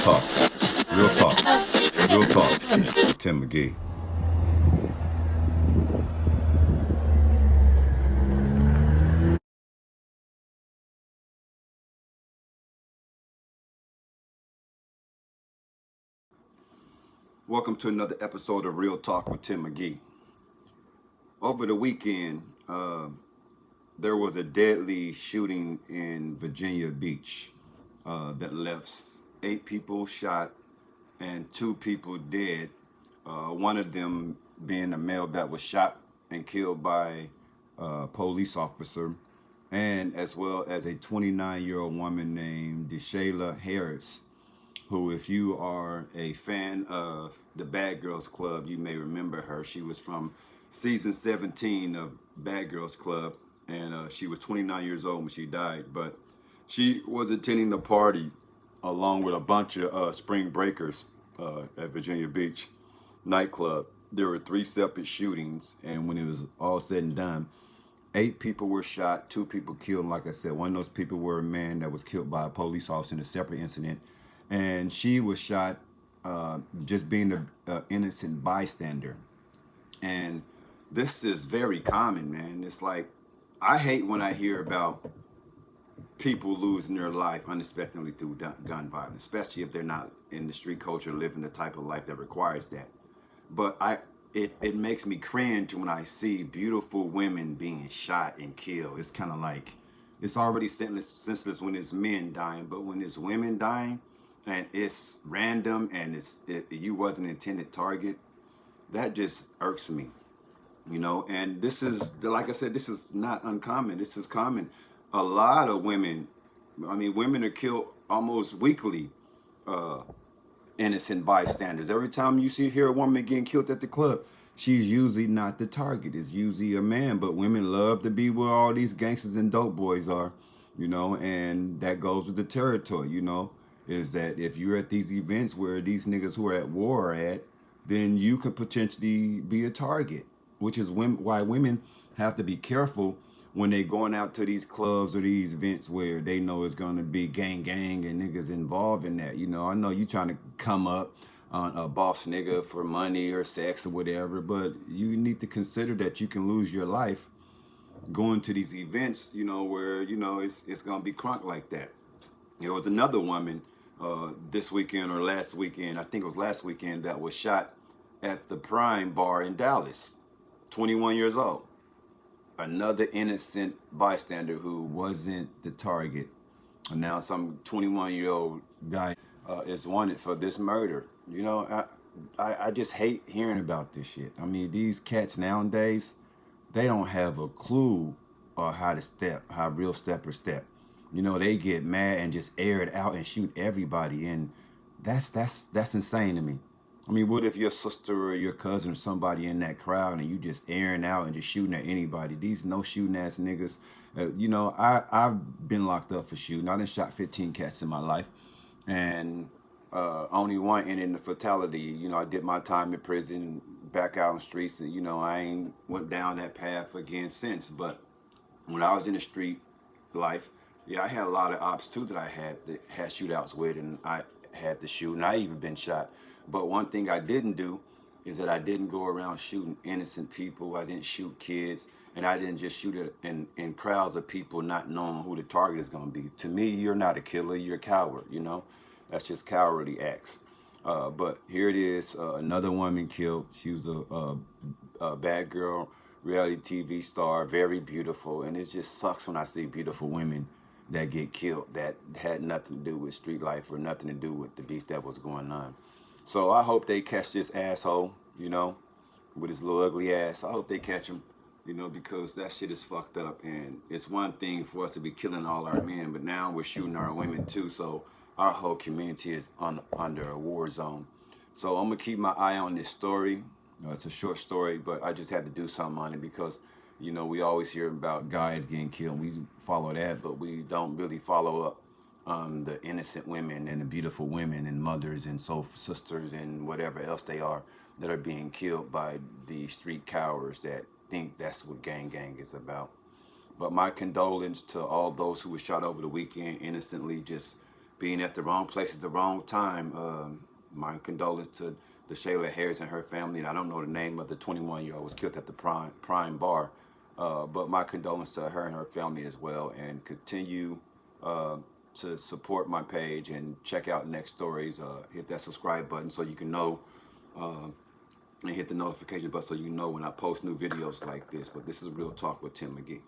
Talk. Real talk. Real talk. Tim McGee. Welcome to another episode of Real Talk with Tim McGee. Over the weekend, there was a deadly shooting in Virginia Beach that left 8 people shot and 2 people dead. One of them being a male that was shot and killed by a police officer, and as well as a 29-year-old woman named Deshayla Harris, who, if you are a fan of the Bad Girls Club, you may remember her. She was from season 17 of Bad Girls Club, and she was 29 years old when she died. But she was attending the party along with a bunch of spring breakers at Virginia Beach nightclub. There were 3 separate shootings, and when it was all said and done, 8 people were shot, 2 people killed. And like I said, one of those people were a man that was killed by a police officer in a separate incident, and she was shot just being the innocent bystander. And this is very common, man. It's like, I hate when I hear about people losing their life unexpectedly through gun violence, especially if they're not in the street culture, living the type of life that requires that. But it makes me cringe when I see beautiful women being shot and killed. It's kind of like, it's already senseless when it's men dying, but when it's women dying and it's random and you wasn't an intended target, that just irks me, And this is, like I said, this is not uncommon. This is common. A lot of women, I mean, women are killed almost weekly. Uh, Innocent bystanders. Every time you hear a woman getting killed at the club, she's usually not the target. It's usually a man. But women love to be where all these gangsters and dope boys are, and that goes with the territory, is that if you're at these events where these niggas who are at war are at, then you could potentially be a target, which is why women have to be careful when they going out to these clubs or these events where they know it's going to be gang and niggas involved in that. I know you trying to come up on a boss nigga for money or sex or whatever, but you need to consider that you can lose your life going to these events, where, it's going to be crunk like that. There was another woman this weekend or last weekend, I think it was last weekend, that was shot at the Prime Bar in Dallas, 21 years old. Another innocent bystander who wasn't the target. And now some 21-year-old guy is wanted for this murder. I just hate hearing about this shit. I mean, these cats nowadays, they don't have a clue how to step, how real steppers step. They get mad and just air it out and shoot everybody, and that's insane to me. I mean, what if your sister or your cousin or somebody in that crowd and you just airing out and just shooting at anybody? These no shooting ass niggas. I've been locked up for shooting. I done shot 15 cats in my life, and only one ended in a fatality. I did my time in prison, back out on the streets, and I ain't went down that path again since. But when I was in the street life, yeah, I had a lot of ops too that I had shootouts with, and I had to shoot, and I even been shot. But one thing I didn't do is that I didn't go around shooting innocent people. I didn't shoot kids, and I didn't just shoot it in crowds of people not knowing who the target is going to be. To me, you're not a killer, you're a coward, That's just cowardly acts. But here it is, another woman killed. She was a bad girl, reality TV star, very beautiful, and it just sucks when I see beautiful women that get killed that had nothing to do with street life or nothing to do with the beef that was going on. So I hope they catch this asshole, with his little ugly ass. I hope they catch him, because that shit is fucked up. And it's one thing for us to be killing all our men, but now we're shooting our women too. So our whole community is under a war zone. So I'm gonna keep my eye on this story. It's a short story, but I just had to do something on it because, we always hear about guys getting killed. We follow that, but we don't really follow up the innocent women and the beautiful women and mothers and soul sisters and whatever else they are that are being killed by the street cowards that think that's what gang is about. But my condolence to all those who were shot over the weekend innocently. Just being at the wrong place at the wrong time. My condolences to Deshayla Harris and her family. And I don't know the name of the 21-year-old was killed at the Prime Bar. But my condolences to her and her family as well. And continue to support my page and check out next stories. Hit that subscribe button so you can know. And hit the notification button so you know when I post new videos like this. But this is Real Talk with Tim McGee.